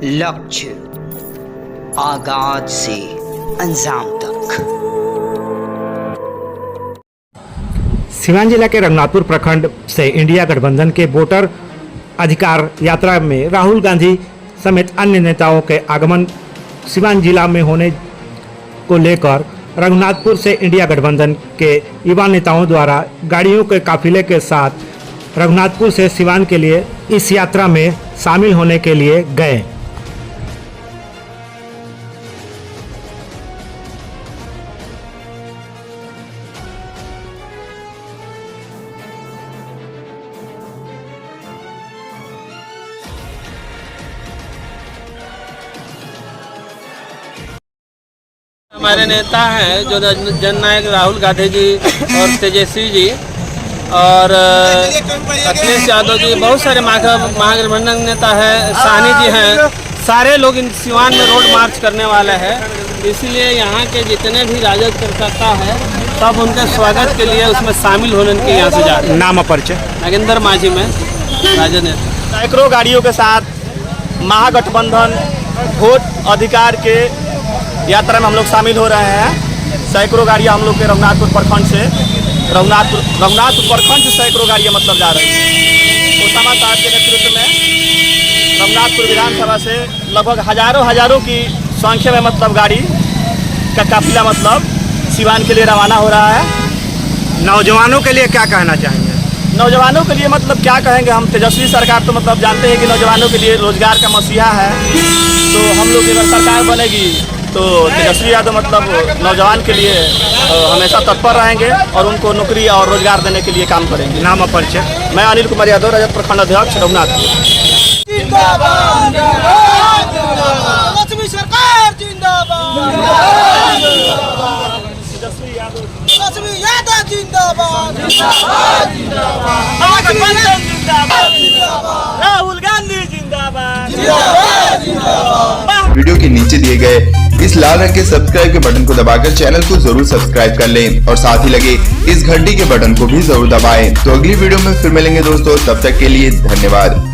लक्ष्य आगाज से अंजाम तक। सिवान जिला के रघुनाथपुर प्रखंड से इंडिया गठबंधन के वोटर अधिकार यात्रा में राहुल गांधी समेत अन्य नेताओं के आगमन सिवान जिला में होने को लेकर रघुनाथपुर से इंडिया गठबंधन के युवा नेताओं द्वारा गाड़ियों के काफिले के साथ रघुनाथपुर से सिवान के लिए इस यात्रा में शामिल होने के लिए गए। हमारे नेता हैं जो जननायक राहुल गांधी जी और तेजस्वी जी और अखिलेश यादव जी, बहुत सारे महागठबंधन नेता है, साहनी जी हैं, सारे लोग इन सिवान में रोड मार्च करने वाले हैं। इसलिए यहाँ के जितने भी राजद कार्यकर्ता हैं सब उनके स्वागत के लिए उसमें शामिल होने के यहाँ से जा रहे हैं। नाम परिचय? नागेंद्र माझी में राजद नेता। सैकड़ों गाड़ियों के साथ महागठबंधन वोट अधिकार के यात्रा में हम लोग शामिल हो रहे हैं। सैकड़ों गाड़ियाँ हम लोग के रघुनाथपुर प्रखंड से सैकड़ों गाड़ियाँ मतलब जा रही हैं। ओसामा साहब के नेतृत्व में रघुनाथपुर विधानसभा से लगभग हजारों की संख्या में मतलब गाड़ी का काफिला मतलब सिवान के लिए रवाना हो रहा है। नौजवानों के लिए क्या कहना चाहेंगे? नौजवानों के लिए मतलब क्या कहेंगे, हम तेजस्वी सरकार तो मतलब जानते हैं कि नौजवानों के लिए रोजगार का मसीहा है। तो हम लोग अगर सरकार बनेगी तो तेजस्वी यादव मतलब नौजवान के लिए हमेशा तत्पर रहेंगे और उनको नौकरी और रोजगार देने के लिए काम करेंगे। नाम परिचय? मैं अनिल कुमार यादव, रजत प्रखंड अध्यक्ष रघुनाथपुर। राहुल गांधी जिंदाबाद। वीडियो के नीचे दिए गए इस लाल रंग के सब्सक्राइब के बटन को दबाकर चैनल को जरूर सब्सक्राइब कर लें और साथ ही लगे इस घंटी के बटन को भी जरूर दबाएं। तो अगली वीडियो में फिर मिलेंगे दोस्तों, तब तक के लिए धन्यवाद।